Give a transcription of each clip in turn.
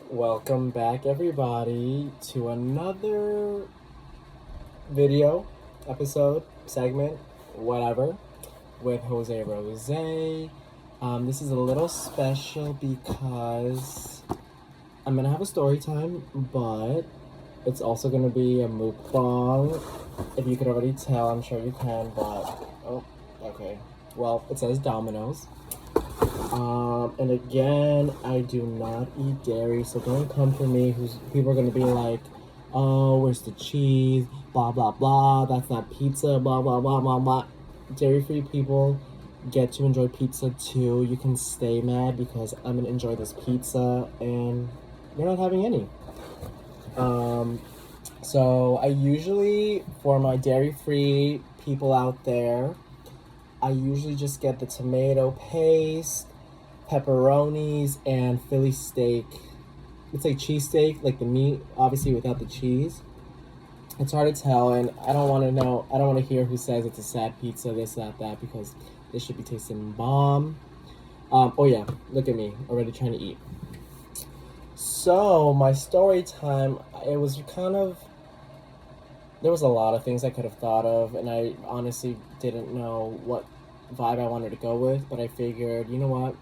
Welcome back, everybody, to another video, episode, segment, whatever, with José Rosé. This is a little special because I'm gonna have a story time, but it's also gonna be a mukbang. If you could already tell, I'm sure you can, but oh, okay. Well, it says Domino's. And again, I do not eat dairy, so don't come for me. People are gonna be like, "Oh, where's the cheese? Blah blah blah. That's not pizza. Blah blah blah blah blah." Dairy-free people get to enjoy pizza too. You can stay mad because I'm gonna enjoy this pizza, and you're not having any. So I usually, for my dairy-free people out there, I usually just get the tomato paste, pepperonis, and Philly steak. It's like cheesesteak, like the meat, obviously without the cheese. It's hard to tell, and I don't want to hear who says it's a sad pizza, this, that, because this should be tasting bomb. Oh yeah, look at me, already trying to eat. So, my story time, there was a lot of things I could have thought of, and I honestly didn't know what vibe I wanted to go with, but I figured, you know what?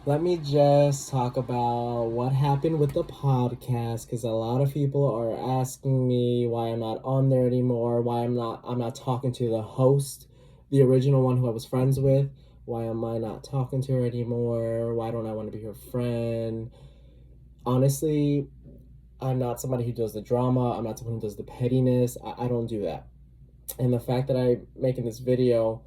Let me just talk about what happened with the podcast, because a lot of people are asking me why I'm not on there anymore, why I'm not talking to the host, the original one who I was friends with. Why am I not talking to her anymore? Why don't I want to be her friend? Honestly, I'm not somebody who does the drama. I'm not someone who does the pettiness. I don't do that. And the fact that I'm making this video,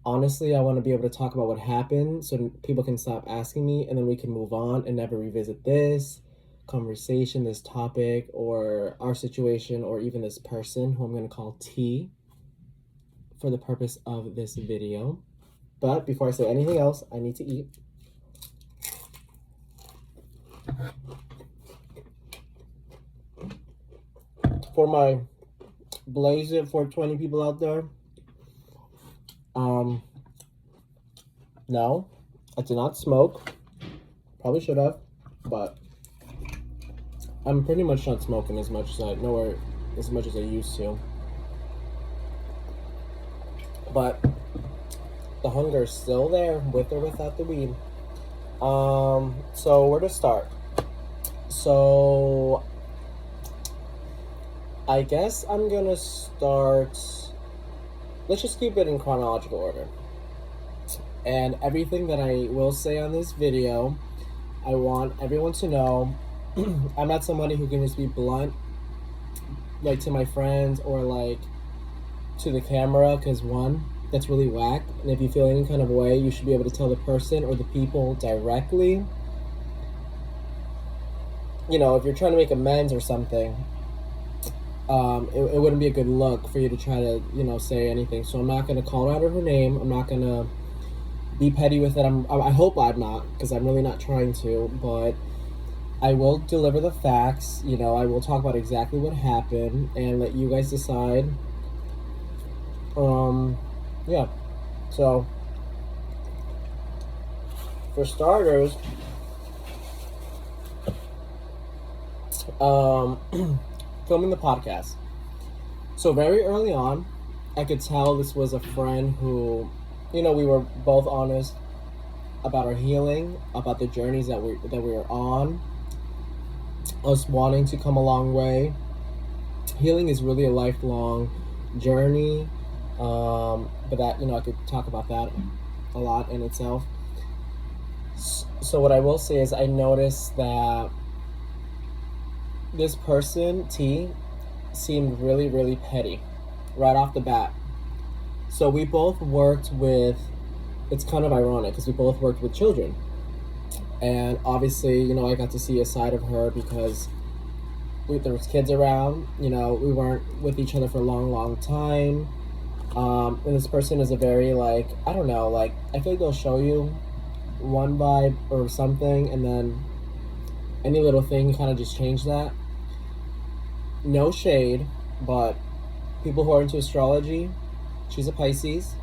honestly, I want to be able to talk about what happened so people can stop asking me, and then we can move on and never revisit this conversation, this topic, or our situation, or even this person who I'm going to call T for the purpose of this video. But before I say anything else, I need to eat. For my Blaze It 420 people out there, no, I did not smoke. Probably should have, but I'm pretty much not smoking as much as I used to. But the hunger is still there, with or without the weed. So where to start? So I guess I'm gonna start. Let's just keep it in chronological order. And everything that I will say on this video, I want everyone to know I'm not somebody who can just be blunt, like to my friends or like to the camera, because one, that's really whack. And if you feel any kind of way, you should be able to tell the person or the people directly. You know, if you're trying to make amends or something, it wouldn't be a good look for you to try to, say anything. So I'm not going to call out her name. I'm not going to be petty with it. I hope I'm not, because I'm really not trying to, but I will deliver the facts. I will talk about exactly what happened and let you guys decide. Yeah. So, for starters, filming the podcast. So very early on, I could tell this was a friend who, we were both honest about our healing, about the journeys that we were on, us wanting to come a long way. Healing is really a lifelong journey, but that, I could talk about that a lot in itself. So what I will say is I noticed that this person, T, seemed really, really petty right off the bat. So we both worked with, it's kind of ironic because we both worked with children. And obviously, I got to see a side of her because there was kids around. We weren't with each other for a long, long time. And this person is a very, I don't know, I feel like they'll show you one vibe or something, and then any little thing kind of just change that. No shade, but people who are into astrology, she's a Pisces.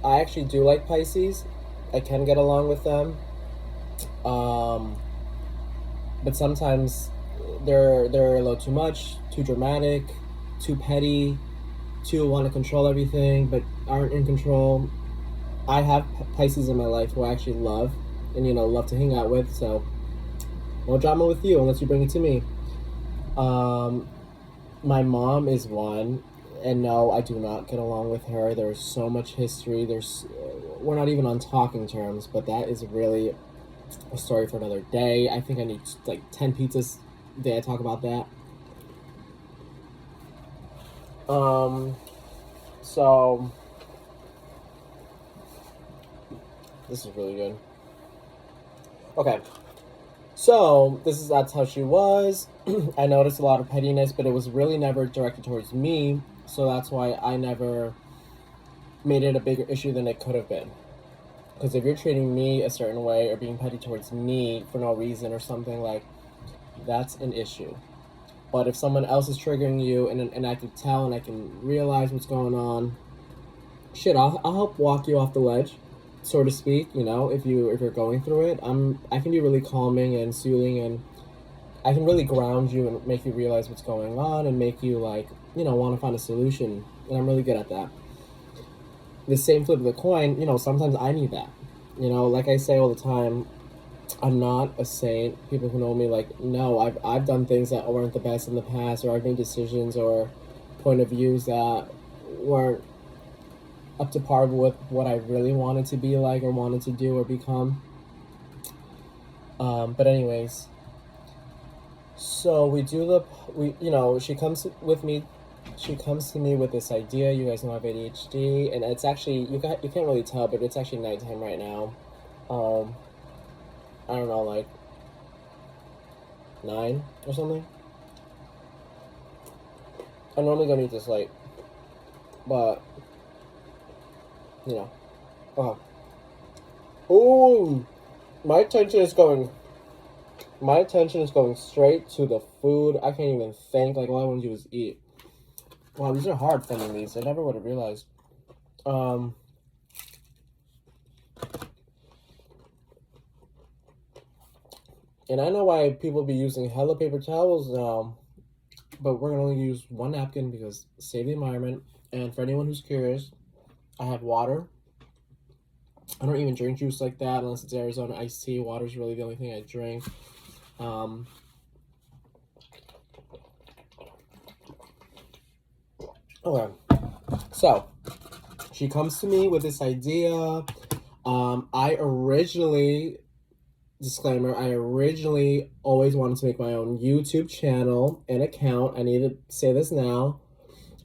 I actually do like Pisces. I can get along with them. But sometimes they're a little too much, too dramatic, too petty, too want to control everything, but aren't in control. I have Pisces in my life who I actually love and love to hang out with. So no drama with you unless you bring it to me. My mom is one, and no, I do not get along with her. There's so much history. We're not even on talking terms, but that is really a story for another day. I think I need like 10 pizzas a day I talk about that. So this is really good. Okay. So that's how she was. I noticed a lot of pettiness, but it was really never directed towards me. So that's why I never made it a bigger issue than it could have been. Because if you're treating me a certain way or being petty towards me for no reason or something, like, that's an issue. But if someone else is triggering you and I can tell and I can realize what's going on, shit, I'll help walk you off the ledge, so to speak. If you're going through it, I can be really calming and soothing, and I can really ground you and make you realize what's going on and make you want to find a solution. And I'm really good at that. The same flip of the coin, sometimes I need that. Like I say all the time, I'm not a saint. People who know me, no, I've done things that weren't the best in the past, or I've made decisions or point of views that weren't up to par with what I really wanted to be like or wanted to do or become. But anyways, so she comes with me. She comes to me with this idea. You guys know I have ADHD, and it's actually you can't really tell, but it's actually nighttime right now. I don't know, like 9 or something. I normally don't eat this late, but Ooh, my attention is going straight to the food. I can't even think. Like, all I want to do is eat. Wow, these are hard filming these. I never would have realized. And I know why people be using hella paper towels now, but we're gonna only use one napkin because save the environment. And for anyone who's curious, I have water. I don't even drink juice like that unless it's Arizona iced tea. Water is really the only thing I drink. Okay, so she comes to me with this idea. Disclaimer, I originally always wanted to make my own YouTube channel and account. I need to say this now.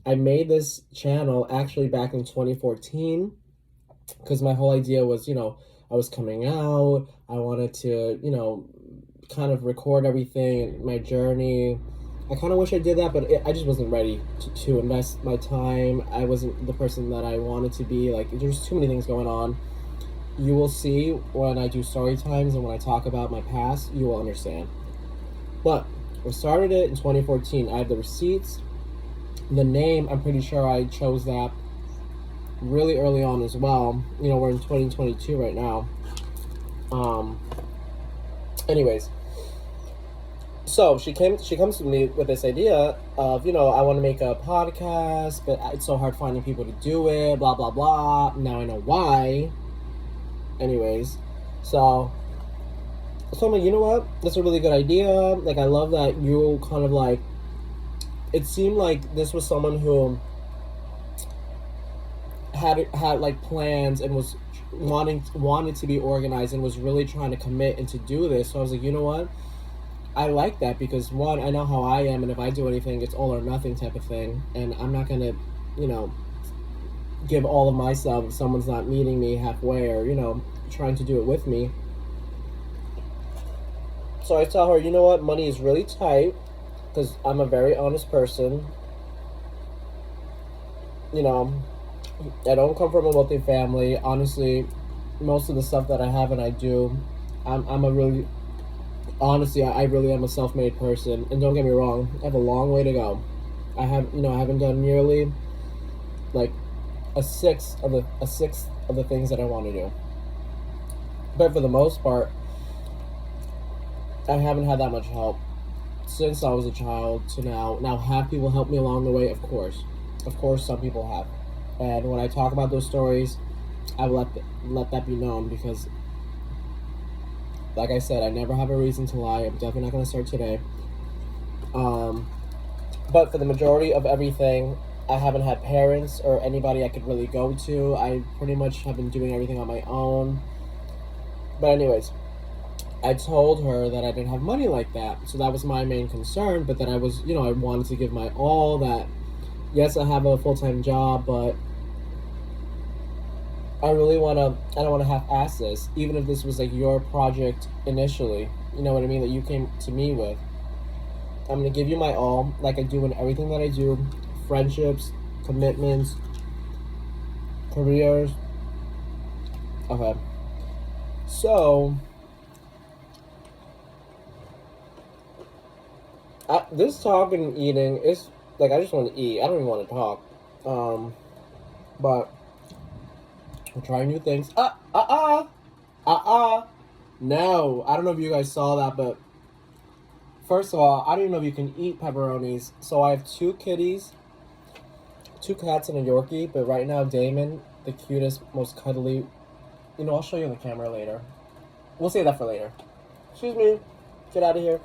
I made this channel actually back in 2014 because my whole idea was, I was coming out. I wanted to, kind of record everything, my journey. I kind of wish I did that, but I just wasn't ready to invest my time. I wasn't the person that I wanted to be. Like, there's too many things going on. You will see when I do story times and when I talk about my past, you will understand. But we started it in 2014. I have the receipts. The name, I'm pretty sure I chose that really early on as well. We're in 2022 right now. Anyways, so she comes to me with this idea of, I want to make a podcast, but it's so hard finding people to do it, blah, blah, blah. Now I know why. Anyways, so I'm like, you know what? That's a really good idea. Like, I love that you kind of like, it seemed like this was someone who had like plans and was wanted to be organized and was really trying to commit and to do this. So I was like, you know what? I like that because, one, I know how I am, and if I do anything, it's all or nothing type of thing, and I'm not gonna, give all of myself if someone's not meeting me halfway or, trying to do it with me. So I tell her, you know what, money is really tight because I'm a very honest person. I don't come from a wealthy family. Honestly, most of the stuff that I have and I do, I'm a really, honestly, I really am a self-made person. And don't get me wrong, I have a long way to go. I haven't done nearly like a sixth of the things that I want to do. But for the most part, I haven't had that much help since I was a child to now. Now, have people help me along the way? Of course, some people have. And when I talk about those stories, I will let that be known because, like I said, I never have a reason to lie. I'm definitely not going to start today. But for the majority of everything, I haven't had parents or anybody I could really go to. I pretty much have been doing everything on my own. But anyways, I told her that I didn't have money like that. So that was my main concern. But that I was, I wanted to give my all. That, yes, I have a full-time job, but I don't want to half-ass this. Even if this was like your project initially, you know what I mean, that you came to me with. I'm going to give you my all, like I do in everything that I do. Friendships, commitments, careers. Okay. So, this talking and eating is, like, I just want to eat. I don't even want to talk. But I'm trying new things. No, I don't know if you guys saw that, but first of all, I don't even know if you can eat pepperonis. So I have 2 kitties, 2 cats and a Yorkie, but right now Damon, the cutest, most cuddly, I'll show you on the camera later. We'll save that for later. Excuse me. Get out of here.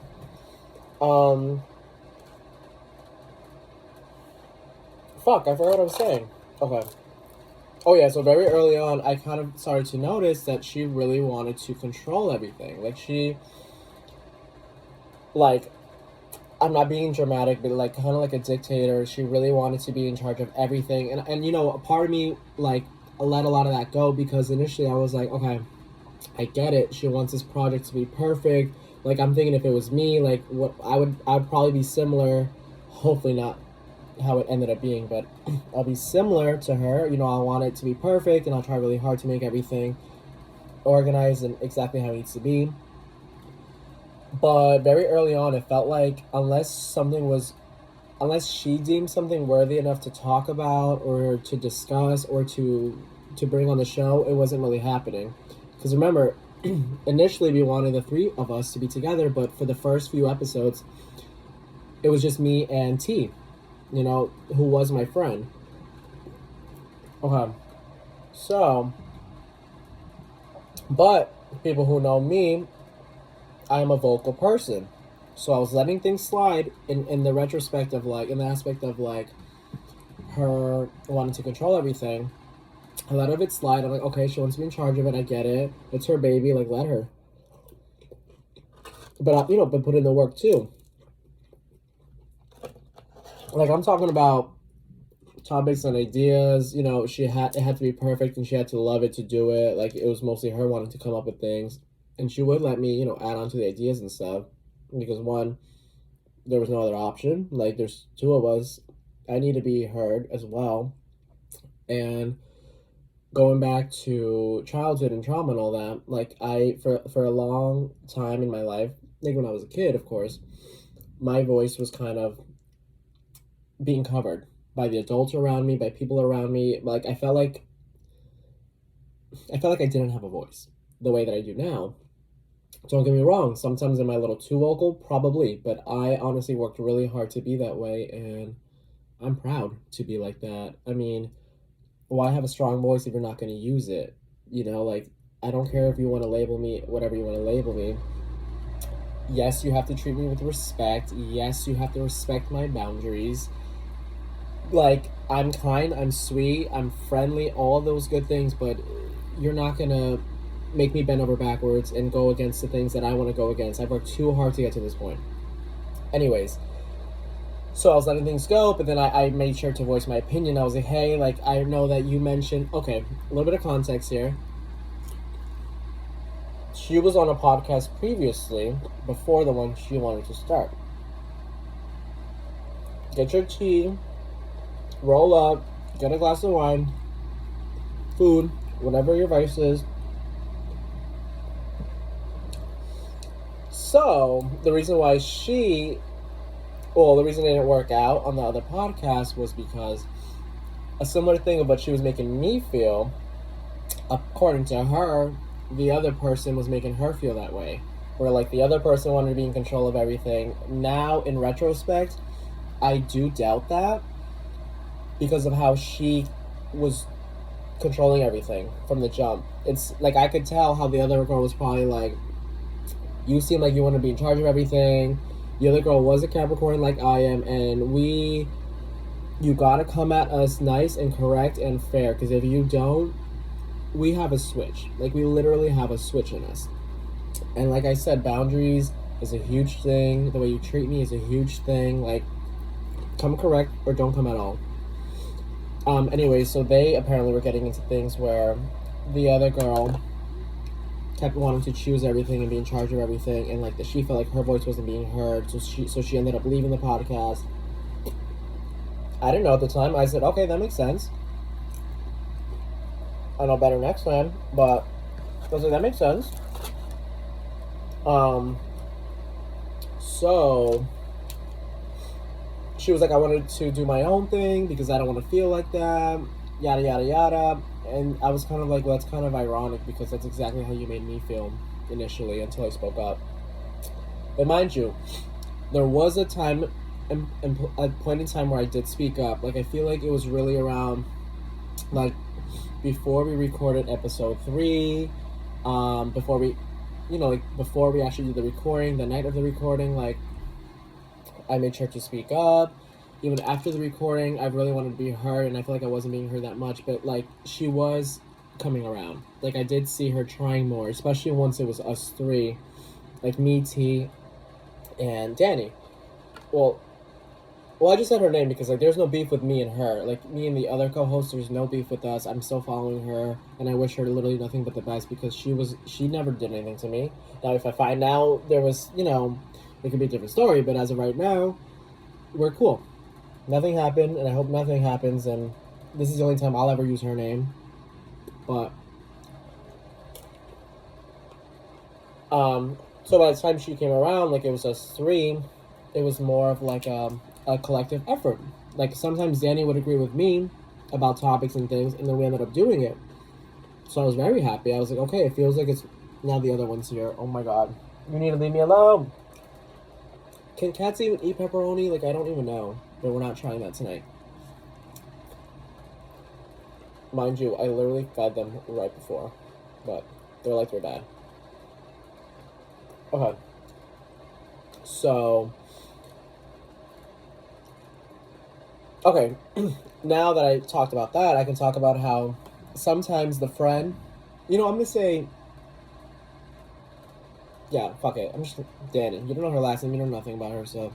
Fuck, I forgot what I was saying. Okay. Oh yeah, so very early on, I kind of started to notice that she really wanted to control everything. Like, I'm not being dramatic, but like kind of like a dictator. She really wanted to be in charge of everything. And a part of me, like, let a lot of that go because initially I was like, okay, I get it. She wants this project to be perfect. Like, I'm thinking if it was me, like, what I'd probably be similar. Hopefully not how it ended up being, but I'll be similar to her. I want it to be perfect, and I'll try really hard to make everything organized and exactly how it needs to be. But very early on, it felt like unless she deemed something worthy enough to talk about or to discuss or to bring on the show, it wasn't really happening. Because remember, initially we wanted the 3 of us to be together, but for the first few episodes, it was just me and T, who was my friend. Okay. So, but people who know me, I am a vocal person. So I was letting things slide in the retrospect of like, in the aspect of like her wanting to control everything. I let it slide. I'm like, okay, she wants to be in charge of it. I get it. It's her baby. Like, let her. But, but put in the work too. Like, I'm talking about topics and ideas. It had to be perfect and she had to love it to do it. Like, it was mostly her wanting to come up with things. And she would let me, add on to the ideas and stuff. Because one, there was no other option. Like, there's 2 of us. I need to be heard as well. And going back to childhood and trauma and all that, like, for a long time in my life, like when I was a kid, of course, my voice was kind of being covered by the adults around me, by people around me. Like, I felt like I didn't have a voice the way that I do now. Don't get me wrong, sometimes am I a little too vocal? Probably, but I honestly worked really hard to be that way, and I'm proud to be like that. I mean, why have a strong voice if you're not going to use it? Like, I don't care if you want to label me whatever you want to label me. Yes, you have to treat me with respect. Yes, you have to respect my boundaries. Like, I'm kind, I'm sweet, I'm friendly, all those good things, but you're not going to make me bend over backwards and go against the things that I want to go against. I've worked too hard to get to this point. Anyways, so I was letting things go, but then I made sure to voice my opinion. I was like, hey, like, I know that you mentioned... Okay, a little bit of context here. She was on a podcast previously, before the one she wanted to start. Get your tea, roll up, get a glass of wine, food, whatever your vice is. So, the reason why the reason it didn't work out on the other podcast was because a similar thing of what she was making me feel, according to her, the other person was making her feel that way. where like the other person wanted to be in control of everything. Now, in retrospect, I do doubt that because of how she was controlling everything from the jump. It's like I could tell how the other girl was probably like, you seem like you want to be in charge of everything. The other girl was a Capricorn like I am, and you gotta come at us nice and correct and fair, because if you don't, we have a switch. Like, we literally have a switch in us. And like I said, boundaries is a huge thing. The way you treat me is a huge thing. Like, come correct or don't come at all. Anyway, so they apparently were getting into things where the other girl kept wanting to choose everything and be in charge of everything, and like she felt like her voice wasn't being heard, so she ended up leaving the podcast. I didn't know at the time. I said, okay, that makes sense. I know better next time, but I was like, that makes sense. So she was like, I wanted to do my own thing because I don't want to feel like that, yada yada yada. And I was kind of like, well, that's kind of ironic because that's exactly how you made me feel initially until I spoke up. But mind you, there was a time, a point in time where I did speak up. Like, I feel like it was really around, like, before we recorded episode 3, before we, before we actually did the recording, the night of the recording, like, I made sure to speak up. Even after the recording, I really wanted to be heard, and I feel like I wasn't being heard that much, but, like, she was coming around. Like, I did see her trying more, especially once it was us 3, like me, T, and Danny. Well, I just said her name because, like, there's no beef with me and her. Like, me and the other co-host, there's no beef with us. I'm still following her, and I wish her literally nothing but the best because she never did anything to me. Now, if I find out there was, it could be a different story, but as of right now, we're cool. Nothing happened, and I hope nothing happens, and this is the only time I'll ever use her name. But, so by the time she came around, like, it was us 3, it was more of, like, a collective effort. Like, sometimes Danny would agree with me about topics and things, and then we ended up doing it. So I was very happy. I was like, okay, it feels like it's now the other one's here. Oh my god. You need to leave me alone. Can cats even eat pepperoni? Like, I don't even know. But we're not trying that tonight. Mind you, I literally fed them right before. But they're like their dad. Okay. So... okay, now that I talked about that, I can talk about how sometimes the friend... I'm going to say... yeah, fuck it. I'm just... Danny. You don't know her last name. You know nothing about her, so...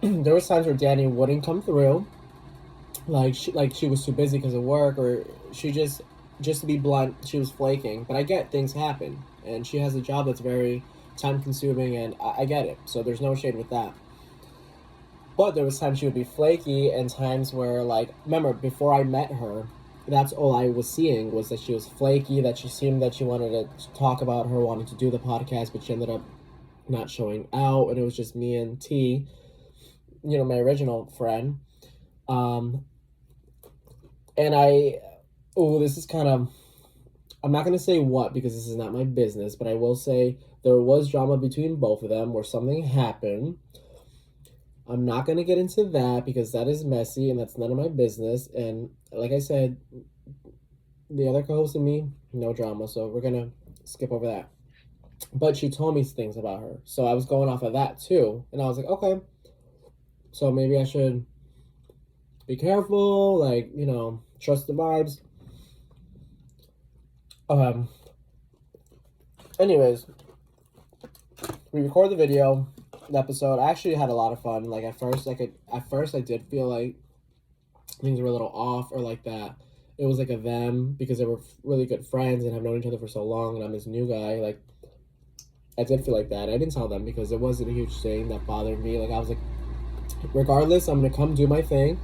there was times where Danny wouldn't come through. Like she was too busy because of work, or she just to be blunt, she was flaking. But I get things happen. And she has a job that's very time-consuming, and I get it. So there's no shade with that. But there was times she would be flaky, and times where, like, remember, before I met her, that's all I was seeing, was that she was flaky, that she seemed that she wanted to talk about her wanting to do the podcast, but she ended up not showing out, and it was just me and T, my original friend. And this is kind of, I'm not going to say what, because this is not my business, but I will say there was drama between both of them where something happened. I'm not going to get into that because that is messy and that's none of my business. And like I said, the other co-host and me, no drama. So we're going to skip over that. But she told me things about her. So I was going off of that too. And I was like, okay. So maybe I should be careful, like, trust the vibes. Anyways, we recorded the video. The episode. I actually had a lot of fun. Like, at first I did feel like things were a little off, or like that it was like a them because they were really good friends and have known each other for so long, and I'm this new guy. Like, I did feel like that. I didn't tell them because it wasn't a huge thing that bothered me. Like, I was like, regardless, I'm gonna come do my thing,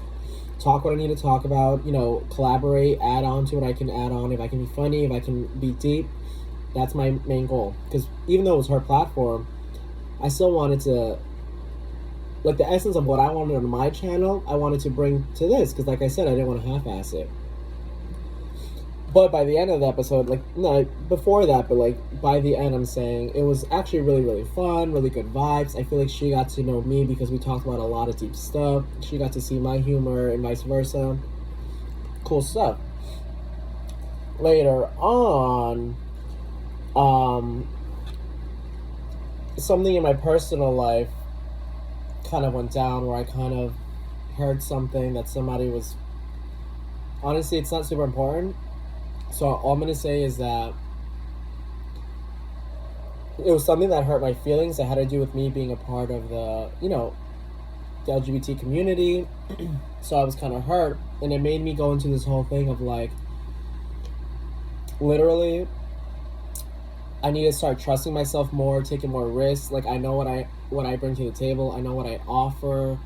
talk what I need to talk about, collaborate, add on to what I can add on. If I can be funny, if I can be deep, that's my main goal. Because even though it was her platform, I still wanted to, like, the essence of what I wanted on my channel, I wanted to bring to this. Because, like I said, I didn't want to half-ass it. But by the end of the episode, like, no, before that, but like by the end, I'm saying it was actually really, really fun, really good vibes. I feel like she got to know me because we talked about a lot of deep stuff. She got to see my humor and vice versa. Cool stuff. Later on, um, something in my personal life kind of went down where I kind of heard something that somebody was. Honestly, it's not super important. So all I'm gonna say is that it was something that hurt my feelings. It had to do with me being a part of the LGBT community. So I was kind of hurt, and it made me go into this whole thing of like, literally, I need to start trusting myself more, taking more risks. Like, I know what I bring to the table. I know what I offer.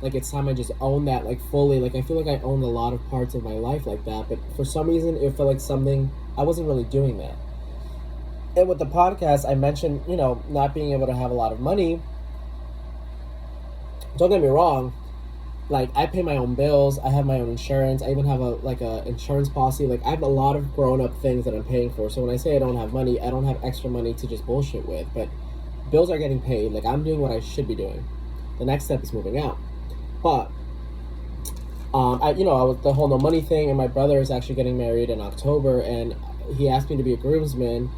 Like, it's time I just own that, like, fully. Like, I feel like I own a lot of parts of my life like that, but for some reason it felt like something I wasn't really doing that. And with the podcast, I mentioned, not being able to have a lot of money. Don't get me wrong, like, I pay my own bills, I have my own insurance, I even have a insurance policy. Like, I have a lot of grown up things that I'm paying for. So when I say I don't have money, I don't have extra money to just bullshit with. But bills are getting paid. Like, I'm doing what I should be doing. The next step is moving out. But I was the whole no money thing, and my brother is actually getting married in October, and he asked me to be a groomsman.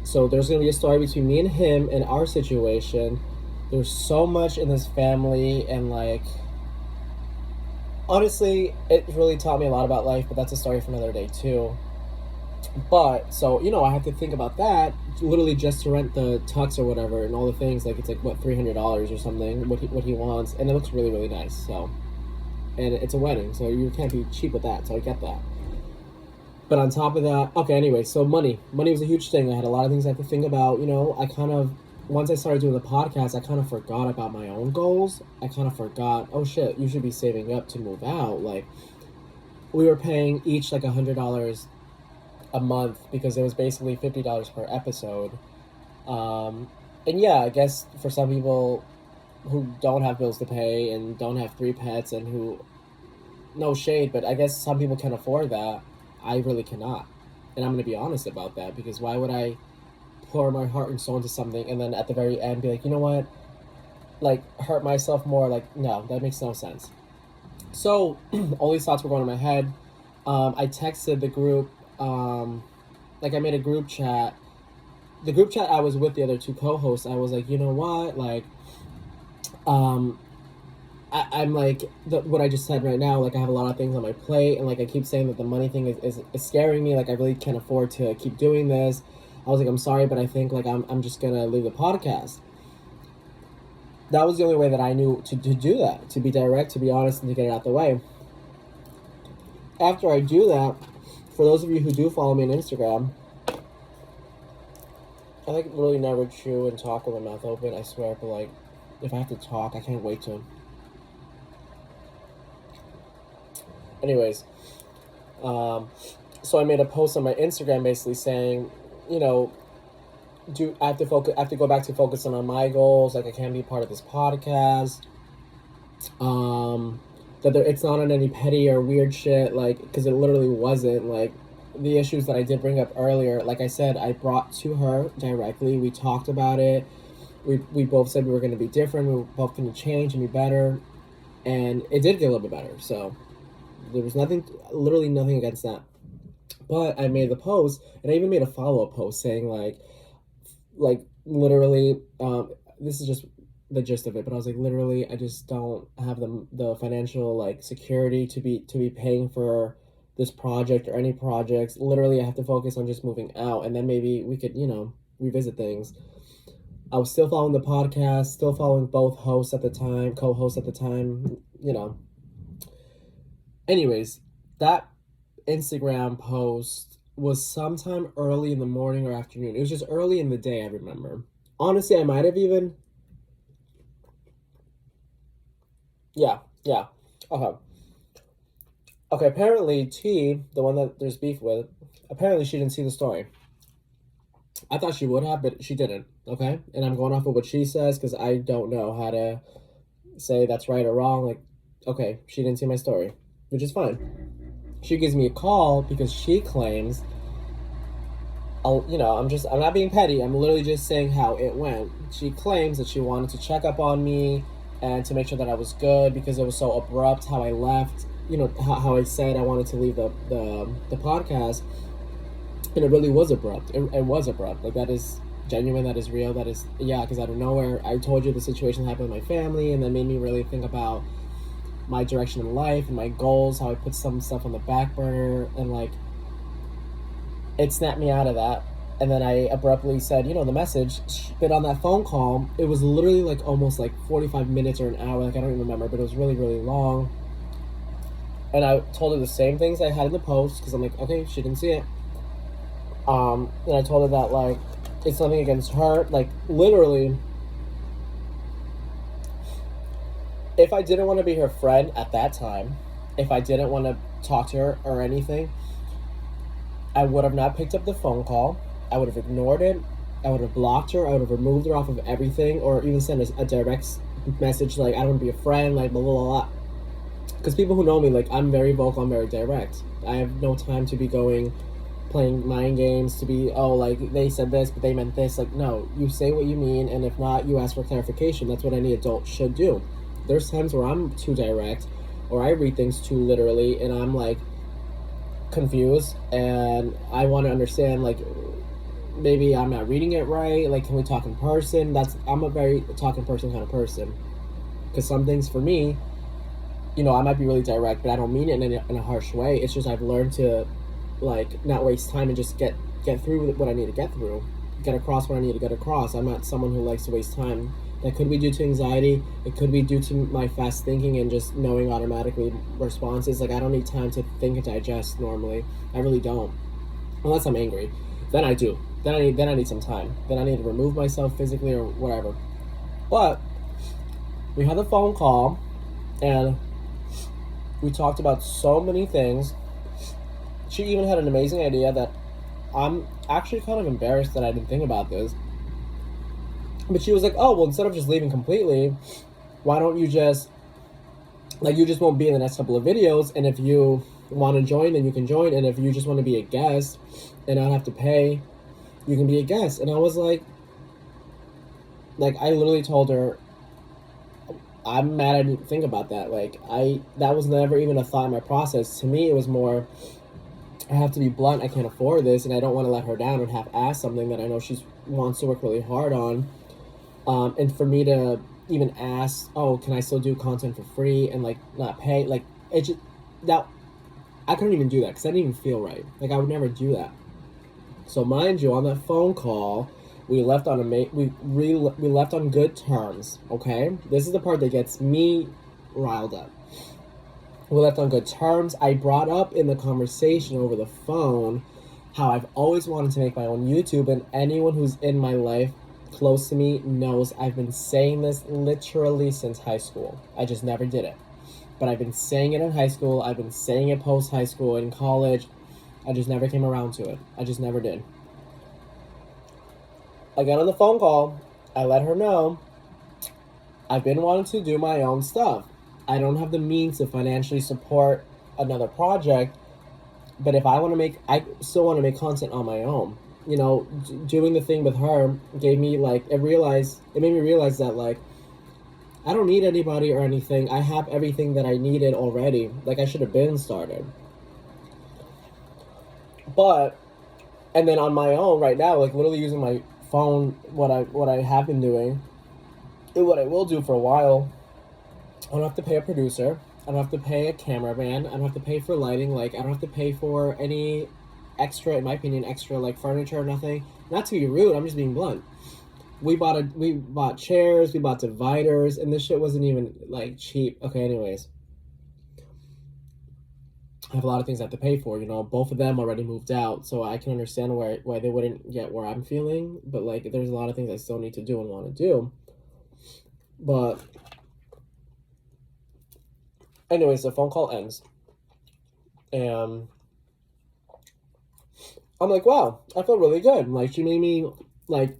So there's gonna be a story between me and him and our situation. There's so much in this family, and like, honestly, it really taught me a lot about life. But that's a story for another day too. But so I have to think about that literally just to rent the tux or whatever and all the things. Like, it's like what, $300 or something. What he wants, and it looks really, really nice. So. And it's a wedding, so you can't be cheap with that, so I get that. But on top of that, okay, anyway, so money was a huge thing. I had a lot of things I had to think about. I kind of, once I started doing the podcast, I kind of forgot about my own goals. I kind of forgot, oh shit, you should be saving up to move out. Like, we were paying each like $100 a month because it was basically $50 per episode. And yeah, I guess for some people who don't have bills to pay and don't have 3 pets, and who, no shade, but I guess some people can afford that. I really cannot. And I'm going to be honest about that, because why would I pour my heart and soul into something and then at the very end be like, you know what, like, hurt myself more? Like, no, that makes no sense. So all these thoughts were going in my head. I texted the group, like, I made a group chat. The group chat I was with the other 2 co-hosts, I was like, you know what, like, I'm like, what I just said right now, like, I have a lot of things on my plate, and like, I keep saying that the money thing is scaring me. Like, I really can't afford to keep doing this. I was like, I'm sorry, but I think like I'm just gonna leave the podcast. That was the only way that I knew to do that, to be direct, to be honest, and to get it out the way. After I do that, for those of you who do follow me on Instagram, I like really never chew and talk with my mouth open, I swear, but like, if I have to talk, I can't wait to. Anyways, so I made a post on my Instagram basically saying, I have to focus. I have to go back to focusing on my goals. Like, I can't be part of this podcast. It's not on any petty or weird shit. Like, because it literally wasn't. Like, the issues that I did bring up earlier, like I said, I brought to her directly. We talked about it. We both said we were going to be different. We were both going to change and be better, and it did get a little bit better. So there was literally nothing against that. But I made the post, and I even made a follow-up post saying like literally, this is just the gist of it, but I was like, literally, I just don't have the financial like security to be paying for this project or any projects. Literally, I have to focus on just moving out, and then maybe we could revisit things. I was still following the podcast, still following both hosts at the time, co-hosts at the time, Anyways, that Instagram post was sometime early in the morning or afternoon. It was just early in the day, I remember. Honestly, I might have even... Yeah. Okay. Okay, apparently T, the one that there's beef with, apparently she didn't see the story. I thought she would have, but she didn't, okay? And I'm going off of what she says, because I don't know how to say that's right or wrong. Like, okay, she didn't see my story, which is fine. She gives me a call because she claims, I'm not being petty. I'm literally just saying how it went. She claims that she wanted to check up on me and to make sure that I was good because it was so abrupt how I left. How I said I wanted to leave the podcast, and it really was abrupt. It was abrupt. Like, that is genuine. That is real. That is, yeah. Because out of nowhere, I told you the situation happened with my family, and that made me really think about my direction in life and my goals. How I put some stuff on the back burner, and like, it snapped me out of that. And then I abruptly said, the message. But on that phone call, it was literally like almost like 45 minutes or an hour. Like, I don't even remember, but it was really, really long. And I told her the same things I had in the post because I'm like, okay, she didn't see it. And I told her that, like, it's nothing against her. Like, literally, if I didn't want to be her friend at that time, if I didn't want to talk to her or anything, I would have not picked up the phone call. I would have ignored it. I would have blocked her. I would have removed her off of everything, or even sent a direct message like, I don't want to be a friend, like, blah, blah, blah. Because people who know me, like, I'm very vocal, I'm very direct. I have no time to be playing mind games, to be, like, they said this, but they meant this. Like, no, you say what you mean, and if not, you ask for clarification. That's what any adult should do. There's times where I'm too direct, or I read things too literally, and I'm, like, confused, and I want to understand, like, maybe I'm not reading it right. Like, can we talk in person? I'm a very talk in person kind of person. Because some things for me, I might be really direct, but I don't mean it in a harsh way. It's just I've learned to, like, not waste time and just get through what I need to get through. Get across what I need to get across. I'm not someone who likes to waste time. That could be due to anxiety. It could be due to my fast thinking and just knowing automatically responses. Like, I don't need time to think and digest normally. I really don't. Unless I'm angry. Then I do. Then I need some time. Then I need to remove myself physically or whatever. But we had the phone call, and we talked about so many things. She even had an amazing idea that I'm actually kind of embarrassed that I didn't think about this. But she was like, oh, well, instead of just leaving completely, why don't you just, like, you just won't be in the next couple of videos, and if you want to join, then you can join, and if you just want to be a guest and not have to pay, you can be a guest. And I was like, I literally told her, I'm mad I didn't think about that. Like, that was never even a thought in my process. To me, it was more, I have to be blunt, I can't afford this, and I don't want to let her down and half-ass something that I know she wants to work really hard on. And for me to even ask, oh, can I still do content for free and, like, not pay? Like, it just, that, I couldn't even do that because I didn't even feel right. Like, I would never do that. So, mind you, on that phone call, we left on we left on good terms, okay? This is the part that gets me riled up. We left on good terms. I brought up in the conversation over the phone how I've always wanted to make my own YouTube, and anyone who's in my life close to me knows I've been saying this literally since high school. I just never did it. But I've been saying it in high school. I've been saying it post-high school, in college. I just never came around to it. I just never did. I got on the phone call. I let her know I've been wanting to do my own stuff. I don't have the means to financially support another project, but if I still want to make content on my own. Doing the thing with her gave me, like, it made me realize that, like, I don't need anybody or anything. I have everything that I needed already. Like, I should have been started. But, and then on my own right now, like, literally using my phone, what I have been doing, and what I will do for a while, I don't have to pay a producer. I don't have to pay a cameraman. I don't have to pay for lighting. Like, I don't have to pay for any extra, in my opinion, like, furniture or nothing. Not to be rude, I'm just being blunt. We bought chairs, we bought dividers, and this shit wasn't even, like, cheap. Okay, anyways. I have a lot of things I have to pay for, Both of them already moved out, so I can understand why they wouldn't get where I'm feeling. But, like, there's a lot of things I still need to do and want to do. But anyways, the phone call ends. And I'm like, wow, I feel really good. Like, she made me, like,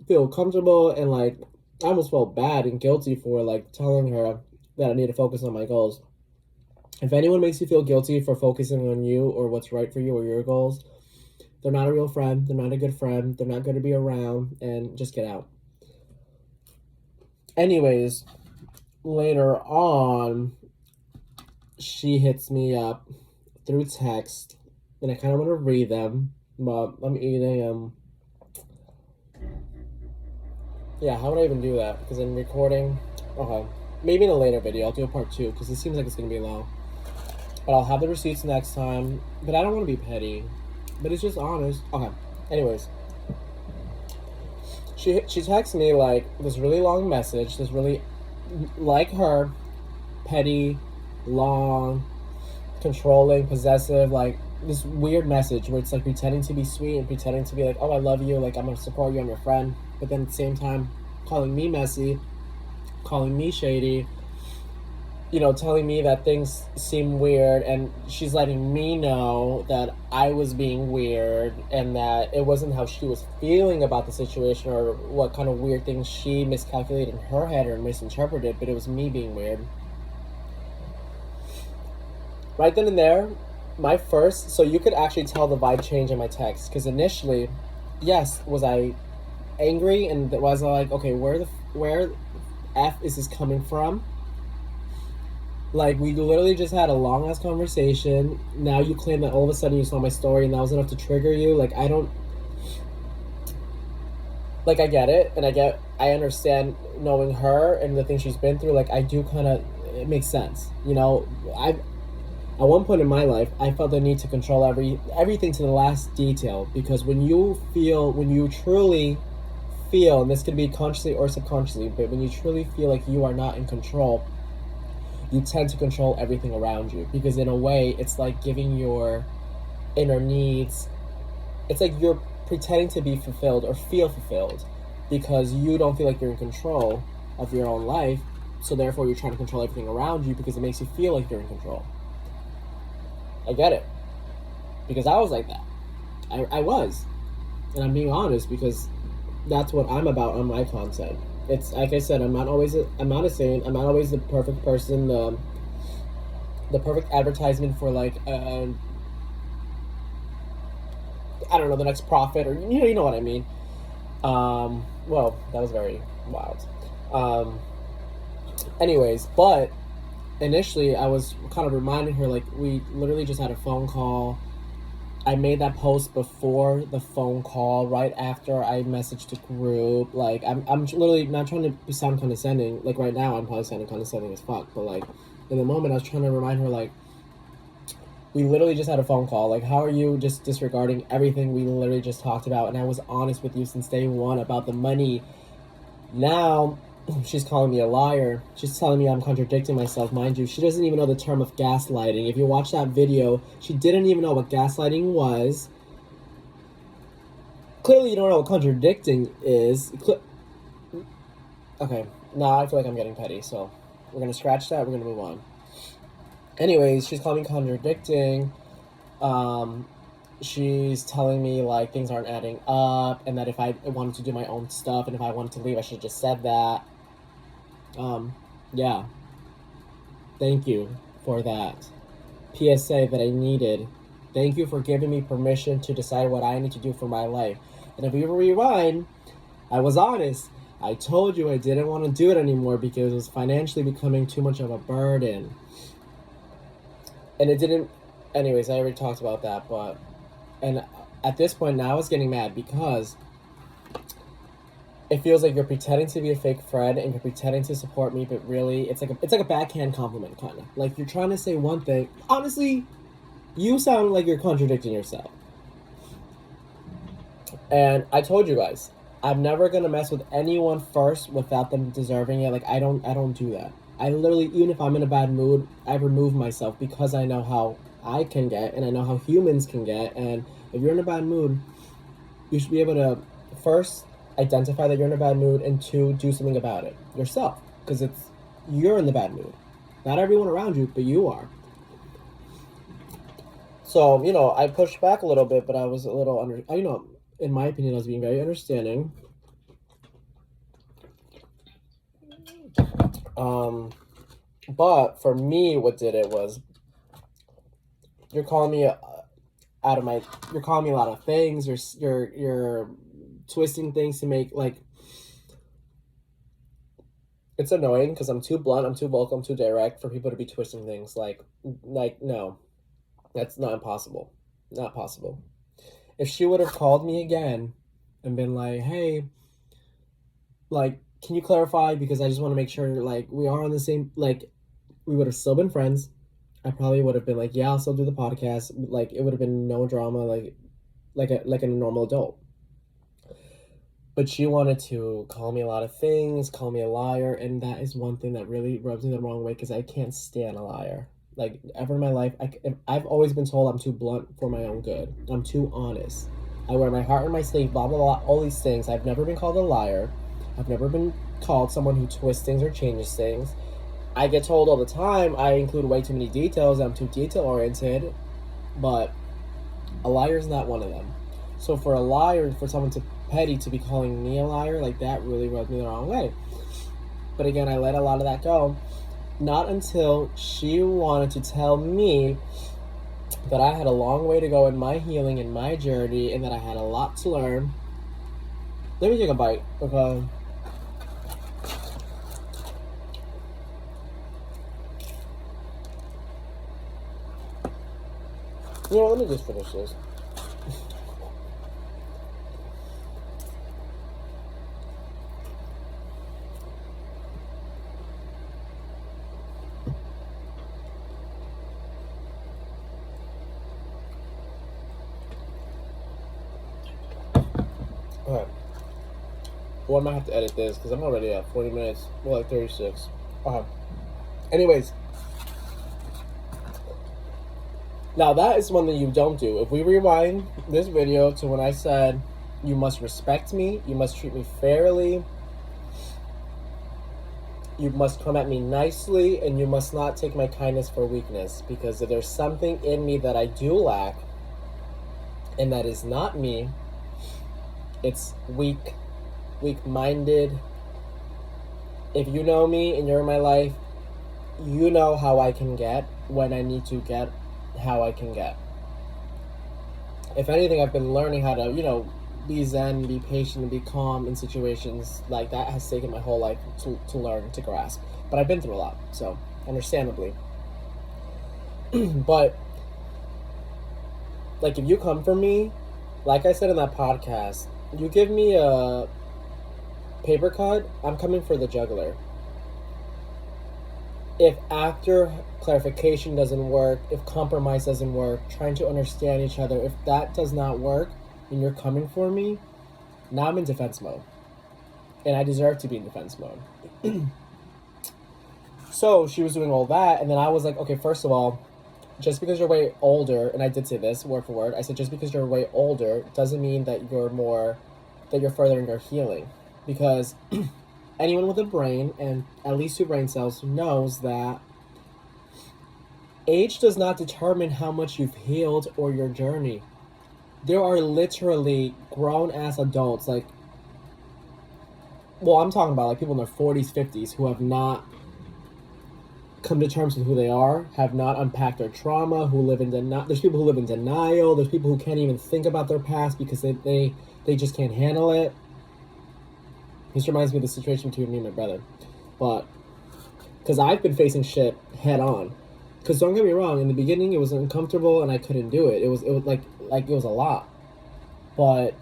feel comfortable, and, like, I almost felt bad and guilty for, like, telling her that I need to focus on my goals. If anyone makes you feel guilty for focusing on you or what's right for you or your goals, they're not a real friend. They're not a good friend. They're not going to be around, and just get out. Anyways, later on, she hits me up through text, and I kind of want to read them, but I'm eating. Yeah, how would I even do that? Because I'm recording. Okay, maybe in a later video I'll do a part 2 because it seems like it's gonna be long. But I'll have the receipts next time. But I don't want to be petty. But it's just honest. Okay. Anyways, she texts me like this really long message. This really, like her, petty, long, controlling, possessive, like this weird message where it's like pretending to be sweet and pretending to be like, oh, I love you, like I'm gonna support you, I'm your friend, but then at the same time calling me messy, calling me shady, telling me that things seem weird, and she's letting me know that I was being weird and that it wasn't how she was feeling about the situation or what kind of weird things she miscalculated in her head or misinterpreted, but it was me being weird. Right then and there, so you could actually tell the vibe change in my text, because initially, yes, was I angry and was I like, okay, where F is this coming from? Like, we literally just had a long ass conversation. Now you claim that all of a sudden you saw my story and that was enough to trigger you. Like, I don't. Like, I get it, and I understand knowing her and the things she's been through. Like, I do kind of. It makes sense. At one point in my life, I felt the need to control everything to the last detail, because when you truly feel, and this could be consciously or subconsciously, but when you truly feel like you are not in control, you tend to control everything around you, because in a way, it's like giving your inner needs, it's like you're pretending to be fulfilled or feel fulfilled because you don't feel like you're in control of your own life, so therefore you're trying to control everything around you because it makes you feel like you're in control. I get it. Because I was like that. I was. And I'm being honest, because that's what I'm about on my content. It's like I said, I'm not a saint. I'm not always the perfect person, the perfect advertisement for like I don't know, the next prophet, or you know what I mean. Well, that was very wild. Anyways, but initially I was kind of reminding her, like, we literally just had a phone call. I made that post before the phone call, right after I messaged the group. Like, I'm literally not trying to sound condescending. Like, right now I'm probably sounding condescending as fuck, but like in the moment I was trying to remind her, like, we literally just had a phone call. Like, how are you just disregarding everything we literally just talked about? And I was honest with you since day one about the money. Now she's calling me a liar. She's telling me I'm contradicting myself. Mind you, she doesn't even know the term of gaslighting. If you watch that video, she didn't even know what gaslighting was. Clearly you don't know what contradicting is. Okay, now I feel like I'm getting petty, so we're gonna scratch that, we're gonna move on. Anyways, she's calling me contradicting. She's telling me like things aren't adding up, and that if I wanted to do my own stuff and if I wanted to leave, I should have just said that. Yeah. Thank you for that PSA that I needed. Thank you for giving me permission to decide what I need to do for my life. And if we rewind, I was honest. I told you I didn't want to do it anymore because it was financially becoming too much of a burden. And it didn't. Anyways, I already talked about that, but. And at this point now I was getting mad because it feels like you're pretending to be a fake friend and you're pretending to support me, but really it's like a backhand compliment, kind of. Like, you're trying to say one thing. Honestly, you sound like you're contradicting yourself. And I told you guys, I'm never gonna mess with anyone first without them deserving it. Like, I don't do that. I literally, even if I'm in a bad mood, I remove myself because I know how I can get and I know how humans can get. And if you're in a bad mood, you should be able to first identify that you're in a bad mood, and two, do something about it yourself, because you're in the bad mood, not everyone around you, but you are. So I pushed back a little bit, but I was a little in my opinion I was being very understanding. But for me, what did it was you're calling me out of my, you're calling me a lot of things. You're twisting things to make, like, it's annoying because I'm too blunt, I'm too vocal, I'm too direct for people to be twisting things. Like, no, that's not impossible. Not possible. If she would have called me again and been like, hey, like, can you clarify? Because I just want to make sure, like, we are on the same, like, we would have still been friends. I probably would have been like, yeah, I'll still do the podcast. Like, it would have been no drama, like a normal adult. But she wanted to call me a lot of things, call me a liar, and that is one thing that really rubs me the wrong way because I can't stand a liar. Like, ever in my life, I've always been told I'm too blunt for my own good. I'm too honest. I wear my heart on my sleeve, blah, blah, blah, all these things. I've never been called a liar. I've never been called someone who twists things or changes things. I get told all the time I include way too many details, I'm too detail-oriented, but a liar is not one of them. So for a liar, for someone to petty to be calling me a liar, like, that really rubbed me the wrong way. But again, I let a lot of that go. Not until she wanted to tell me that I had a long way to go in my healing and my journey and that I had a lot to learn. Let me take a bite, okay? You know what, let me just finish this. Okay. Well, I might have to edit this because I'm already at 40 minutes. Well, like 36. Okay. Anyways. Now, that is one that you don't do. If we rewind this video to when I said, you must respect me, you must treat me fairly, you must come at me nicely, and you must not take my kindness for weakness. Because if there's something in me that I do lack, and that is not me, it's weak-minded. If you know me and you're in my life, you know how I can get when I need to get how I can get. If anything, I've been learning how to, be zen, be patient, and be calm in situations like that. Has taken my whole life to learn, to grasp. But I've been through a lot, so understandably. But, like, if you come for me, like I said in that podcast, you give me a paper cut, I'm coming for the jugular. If after clarification doesn't work, if compromise doesn't work, trying to understand each other, if that does not work and you're coming for me, now I'm in defense mode. And I deserve to be in defense mode. So she was doing all that, and then I was like, okay, first of all, just because you're way older, and I did say this word for word, I said just because you're way older doesn't mean that you're furthering your healing. Because anyone with a brain and at least 2 brain cells knows that age does not determine how much you've healed or your journey. There are literally grown-ass adults, like, well, I'm talking about, like, people in their 40s, 50s who have not come to terms with who they are, have not unpacked their trauma, who live in denial. There's people who live in denial. There's people who can't even think about their past because they just can't handle it. This reminds me of the situation between me and my brother. But, because I've been facing shit head on. Because don't get me wrong, in the beginning it was uncomfortable and I couldn't do it. It was like it was a lot. But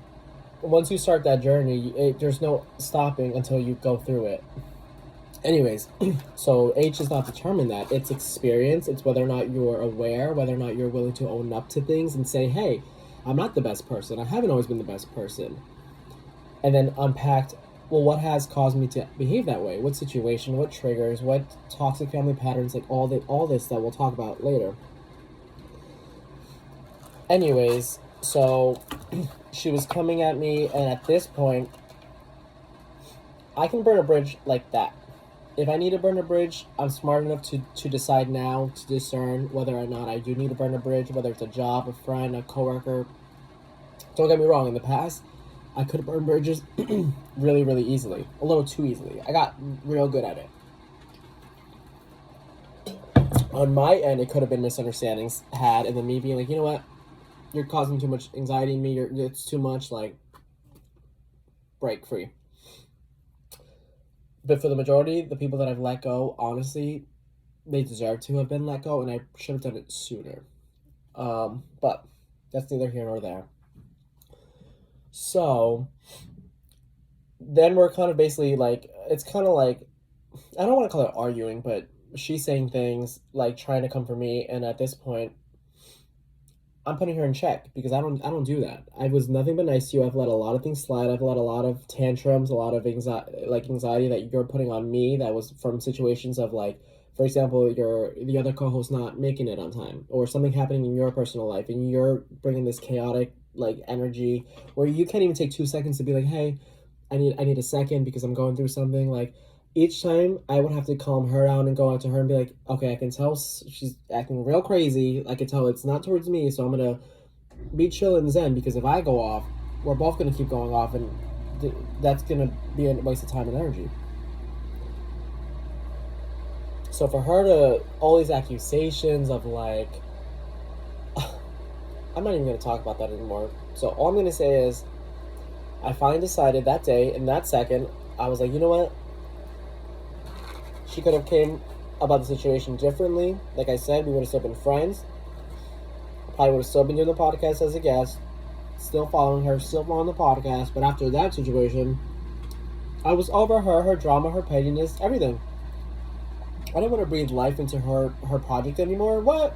once you start that journey, there's no stopping until you go through it. Anyways, so age does not determine that. It's experience. It's whether or not you're aware, whether or not you're willing to own up to things and say, hey, I'm not the best person. I haven't always been the best person. And then unpacked, well, what has caused me to behave that way? What situation, what triggers, what toxic family patterns, like all this that we'll talk about later. Anyways, so she was coming at me, and at this point, I can burn a bridge like that. If I need to burn a bridge, I'm smart enough to decide now, to discern whether or not I do need to burn a bridge, whether it's a job, a friend, a coworker. Don't get me wrong, in the past, I could burn bridges really, really easily. A little too easily. I got real good at it. on my end, it could have been misunderstandings had, and then me being like, you know what, you're causing too much anxiety in me. It's too much. Like, break free. But for the majority, the people that I've let go, honestly, they deserve to have been let go, and I should have done it sooner. But that's neither here nor there. So then we're kind of basically like, it's kind of like, I don't want to call it arguing, but she's saying things like trying to come for me, and at this point, I'm putting her in check because I don't do that. I was nothing but nice to you. I've let a lot of things slide. I've let a lot of tantrums, a lot of anxiety that you're putting on me that was from situations of like, for example, the other co-host not making it on time, or something happening in your personal life, and you're bringing this chaotic like energy where you can't even take 2 seconds to be like, hey, I need a second because I'm going through something. Like, each time I would have to calm her down and go out to her and be like, okay, I can tell she's acting real crazy. I can tell it's not towards me, so I'm gonna be chill and zen, because if I go off, we're both gonna keep going off, and that's gonna be a waste of time and energy. So for her to all these accusations of like, I'm not even gonna talk about that anymore. So all I'm gonna say is, I finally decided that day, in that second, I was like, you know what? She could have came about the situation differently. Like I said, we would have still been friends. Probably would have still been doing the podcast as a guest. Still following her, still following the podcast. But after that situation, I was over her drama, her pettiness, everything. I didn't want to breathe life into her project anymore. What?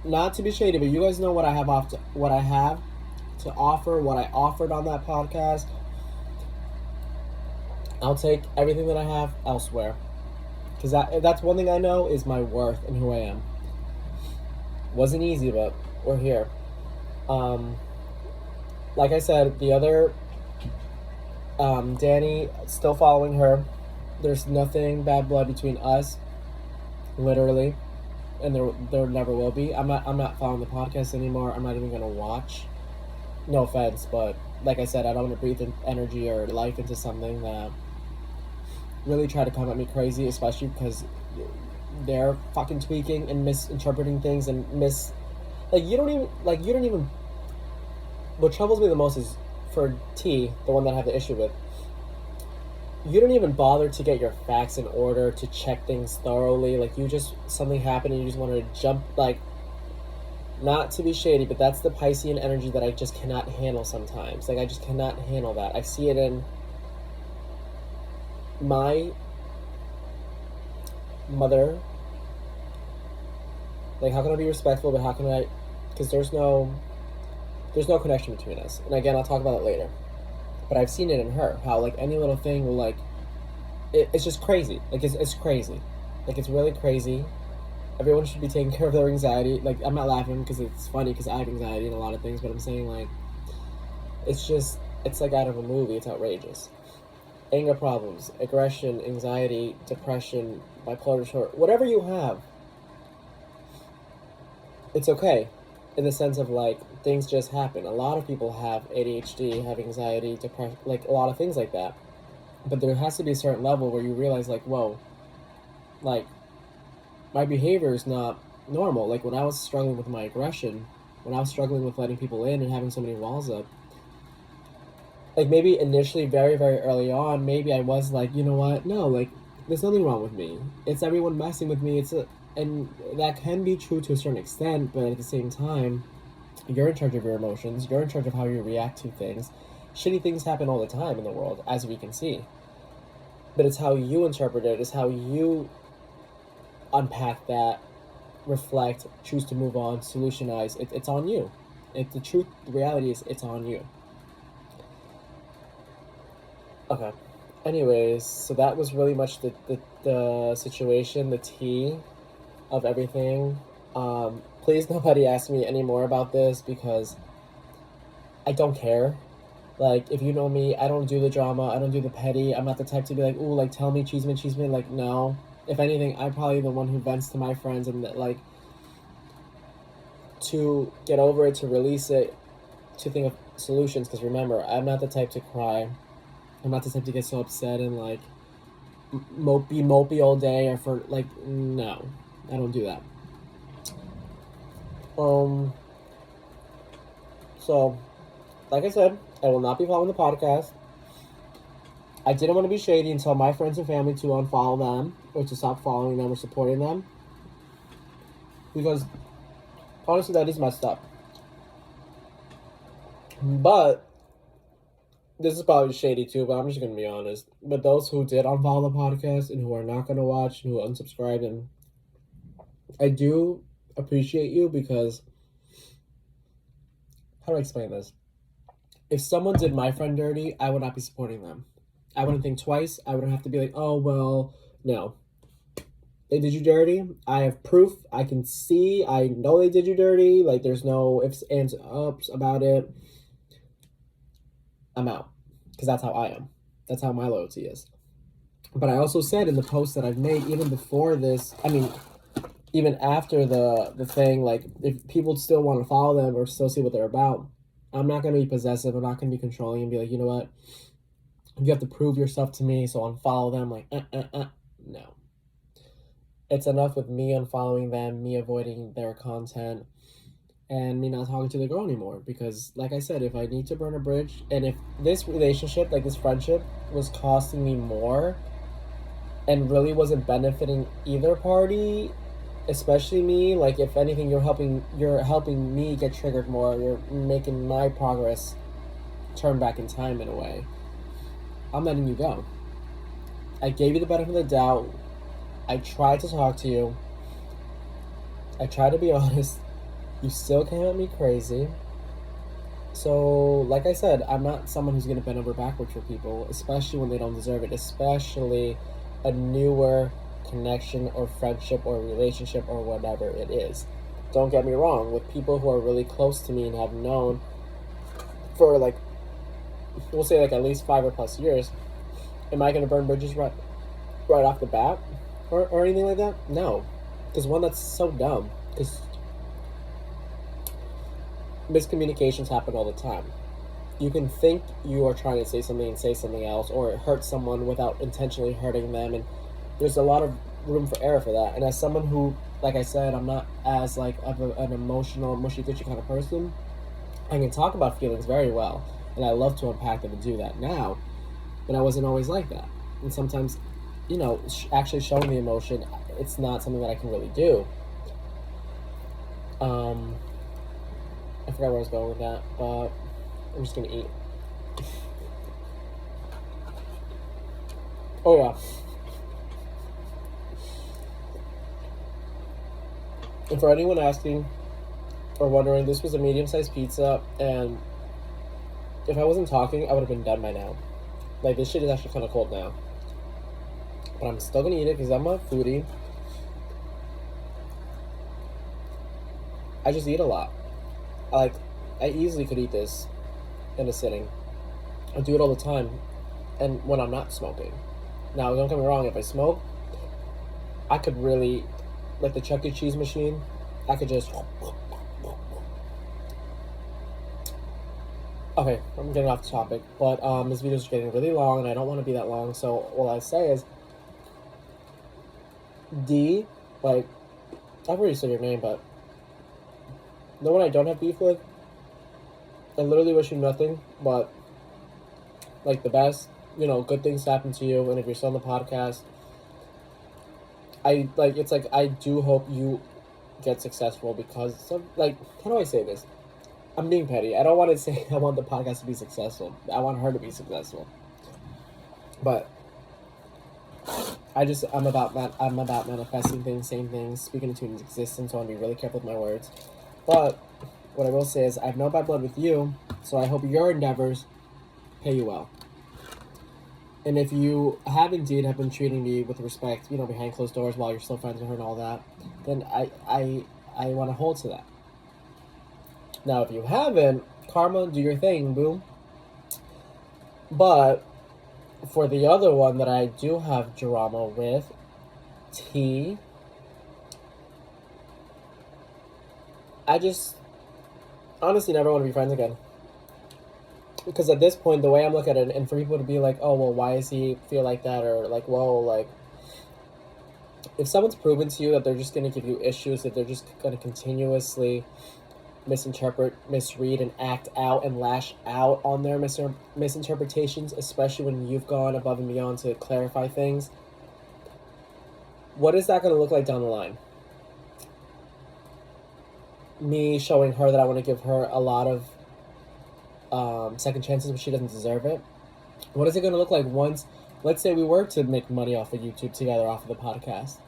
Not to be shady, but you guys know what I have what I have to offer, what I offered on that podcast. I'll take everything that I have elsewhere, because that's one thing I know is my worth and who I am. Wasn't easy, but we're here. Like I said, the other Danny, still following her. There's nothing bad blood between us, literally, and there never will be. I'm not following the podcast anymore. I'm not even gonna watch. No offense, but like I said, I don't want to breathe energy or life into something that really try to come at me crazy, especially because they're fucking tweaking and misinterpreting things and you don't even. What troubles me the most is for T, the one that I have the issue with. You don't even bother to get your facts in order, to check things thoroughly. Like, you just, something happened and you just want to jump, like, not to be shady, but that's the Piscean energy that I just cannot handle sometimes. Like, I just cannot handle that. I see it in my mother. Like, how can I be respectful, but how can I, because there's no connection between us. And again, I'll talk about it later. But I've seen it in her, how like any little thing will like, it's just crazy. Like, it's crazy. Like, it's really crazy. Everyone should be taking care of their anxiety. Like, I'm not laughing because it's funny, because I have anxiety and a lot of things, but I'm saying, like, it's like out of a movie. It's outrageous. Anger problems, aggression, anxiety, depression, bipolar disorder, whatever you have, it's okay. In the sense of, like, things just happen. A lot of people have ADHD, have anxiety, depression, like, a lot of things like that. But there has to be a certain level where you realize, like, whoa, like, my behavior is not normal. Like, when I was struggling with my aggression, when I was struggling with letting people in and having so many walls up, like, maybe initially, very, very early on, maybe I was like, you know what? No, like, there's nothing wrong with me. It's everyone messing with me. And that can be true to a certain extent, but at the same time, you're in charge of your emotions. You're in charge of how you react to things. Shitty things happen all the time in the world, as we can see. But it's how you interpret it. It's how you unpack that, reflect, choose to move on, solutionize. It's on you. The truth, the reality is, it's on you. Okay. Anyways, so that was really much the situation, the tea of everything. Please nobody ask me any more about this, because I don't care. Like, if you know me, I don't do the drama, I don't do the petty. I'm not the type to be like, ooh, like, tell me, cheese me. Like, no. If anything, I'm probably the one who vents to my friends, and like, to get over it, to release it, to think of solutions. Because remember, I'm not the type to cry. I'm not the type to get so upset and like be mopey all day, or for like, no. I don't do that. So, like I said, I will not be following the podcast. I didn't want to be shady and tell my friends and family to unfollow them or to stop following them or supporting them. Because, honestly, that is messed up. But, this is probably shady too, but I'm just going to be honest. But those who did unfollow the podcast and who are not going to watch and who unsubscribed, and I do appreciate you because, how do I explain this? If someone did my friend dirty, I would not be supporting them. I wouldn't think twice. I wouldn't have to be like, oh, well, no. They did you dirty. I have proof. I can see. I know they did you dirty. Like, there's no ifs, ands, ups about it. I'm out. Because that's how I am. That's how my loyalty is. But I also said in the post that I've made, even before this, I mean, even after the thing, like, if people still want to follow them or still see what they're about, I'm not going to be possessive. I'm not going to be controlling and be like, you know what? You have to prove yourself to me, so unfollow them. Like, no. It's enough with me unfollowing them, me avoiding their content, and me not talking to the girl anymore. Because, like I said, if I need to burn a bridge, and if this relationship, like this friendship, was costing me more and really wasn't benefiting either party, especially me, like if anything, you're helping me get triggered more. You're making my progress turn back in time in a way. I'm letting you go. I gave you the benefit of the doubt. I tried to talk to you. I tried to be honest. You still came at me crazy. So, like I said, I'm not someone who's going to bend over backwards for people, especially when they don't deserve it, especially a newer connection or friendship or relationship or whatever it is. Don't get me wrong, with people who are really close to me and have known for like, we'll say like at least 5 or plus years, am I going to burn bridges right off the bat or anything like that? No. Because one, that's so dumb. Because miscommunications happen all the time. You can think you are trying to say something and say something else, or hurt someone without intentionally hurting them, and there's a lot of room for error for that. And as someone who, like I said, I'm not as like of an emotional, mushy-gushy kind of person, I can talk about feelings very well, and I love to unpack them and do that now, but I wasn't always like that. And sometimes, you know, actually showing the emotion, it's not something that I can really do. I forgot where I was going with that, but I'm just gonna eat. Oh yeah. And for anyone asking or wondering, this was a medium-sized pizza, and if I wasn't talking, I would have been done by now. Like, this shit is actually kind of cold now. But I'm still gonna eat it because I'm a foodie. I just eat a lot. I easily could eat this in a sitting. I do it all the time, and when I'm not smoking. Now, don't get me wrong, if I smoke, I could really, like the Chuck E. Cheese machine, I could just... Okay, I'm getting off the topic, but this video is getting really long, and I don't want to be that long, so what I say is, D, like, I've already said your name, but no one I don't have beef with, I literally wish you nothing but, like, the best, you know, good things happen to you, and if you're still on the podcast, I do hope you get successful because, like, how do I say this? I'm being petty. I don't want to say I want the podcast to be successful. I want her to be successful. But I'm about manifesting things, saying things, speaking into existence, so I want to be really careful with my words. But what I will say is I have no bad blood with you, so I hope your endeavors pay you well. And if you have indeed have been treating me with respect, you know, behind closed doors while you're still friends with her and all that, then I want to hold to that. Now, if you haven't, karma, do your thing, boom. But for the other one that I do have drama with, T, I just honestly never want to be friends again. Because at this point, the way I'm looking at it, and for people to be like, oh, well, why does he feel like that? Or like, whoa, like, if someone's proven to you that they're just going to give you issues, if they're just going to continuously misinterpret, misread, and act out and lash out on their misinterpretations, especially when you've gone above and beyond to clarify things, what is that going to look like down the line? Me showing her that I want to give her a lot of second chances, but she doesn't deserve it. What is it going to look like once, let's say we were to make money off of YouTube together, off of the podcast?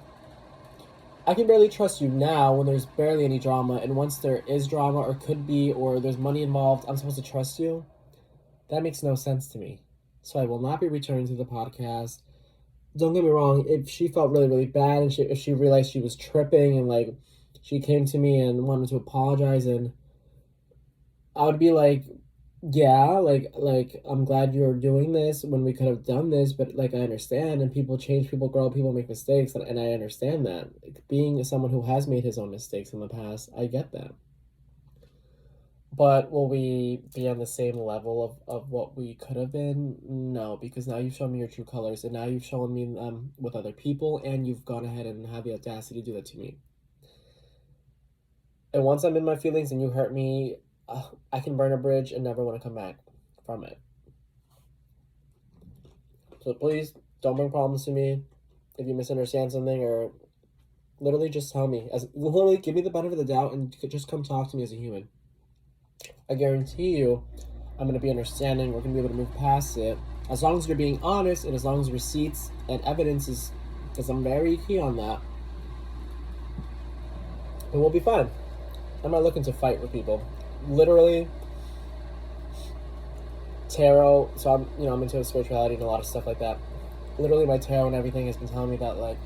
I can barely trust you now when there's barely any drama, and once there is drama or could be, or there's money involved, I'm supposed to trust you? That makes no sense to me. So I will not be returning to the podcast. Don't get me wrong, if she felt really, really bad and if she realized she was tripping and like she came to me and wanted to apologize, and I would be like, yeah, like I'm glad you're doing this when we could have done this, but like I understand, and people change, people grow, people make mistakes, and I understand that. Being someone who has made his own mistakes in the past, I get that. But will we be on the same level of what we could have been? No, because now you've shown me your true colors, and now you've shown me them with other people, and you've gone ahead and had the audacity to do that to me. And once I'm in my feelings and you hurt me, I can burn a bridge and never want to come back from it. So please don't bring problems to me. If you misunderstand something, or literally just tell me. Literally give me the benefit of the doubt and just come talk to me as a human. I guarantee you, I'm going to be understanding. We're going to be able to move past it. As long as you're being honest, and as long as receipts and evidence is, because I'm very key on that, and we'll be fine. I'm not looking to fight with people. Literally, tarot. So I'm into spirituality and a lot of stuff like that. Literally, my tarot and everything has been telling me that like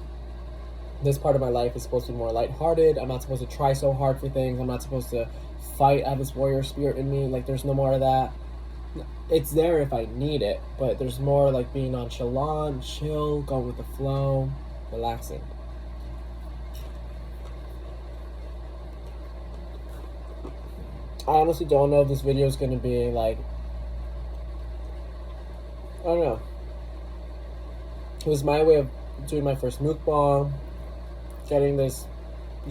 this part of my life is supposed to be more lighthearted. I'm not supposed to try so hard for things. I'm not supposed to fight. I have this warrior spirit in me. Like there's no more of that. It's there if I need it, but there's more like being nonchalant, chill, going with the flow, relaxing. I honestly don't know if this video is going to be like, I don't know. It was my way of doing my first mukbang, getting this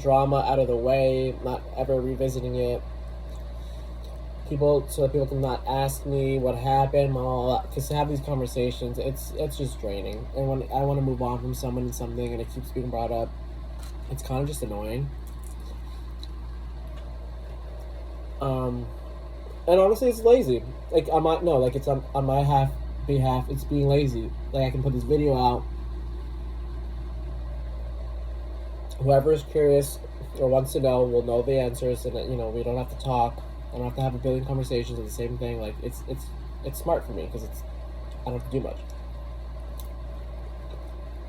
drama out of the way, not ever revisiting it. So that people can not ask me what happened, because to have these conversations, it's just draining. And when I want to move on from someone and something, and it keeps being brought up, it's kind of just annoying. And honestly, it's lazy. Like it's on my behalf. It's being lazy. Like I can put this video out. Whoever is curious or wants to know will know the answers, and we don't have to talk. I don't have to have a billion conversations of the same thing. Like it's smart for me because I don't have to do much.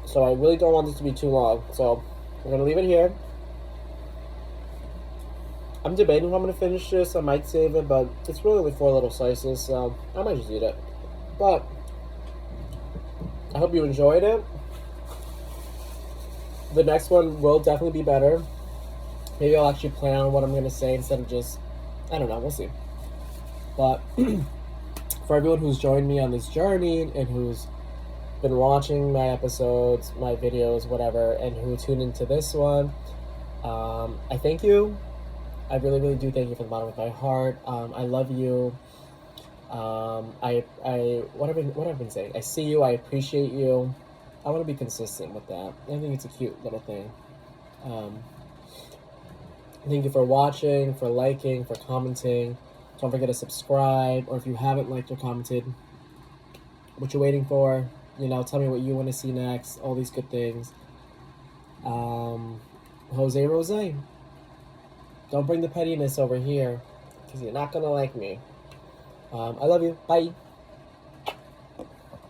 So I really don't want this to be too long. So we're gonna leave it here. I'm debating if I'm going to finish this. I might save it, but it's really only 4 little slices, so I might just eat it. But I hope you enjoyed it. The next one will definitely be better. Maybe I'll actually plan on what I'm going to say instead of just, I don't know, we'll see. But for everyone who's joined me on this journey and who's been watching my episodes, my videos, whatever, and who tuned into this one, I thank you. I really, really do thank you from the bottom of my heart. I love you. What have I been saying? I see you. I appreciate you. I want to be consistent with that. I think it's a cute little thing. Thank you for watching, for liking, for commenting. Don't forget to subscribe. Or if you haven't liked or commented, what you're waiting for? Tell me what you want to see next. All these good things. José Rosé. Don't bring the pettiness over here, because you're not going to like me. I love you. Bye.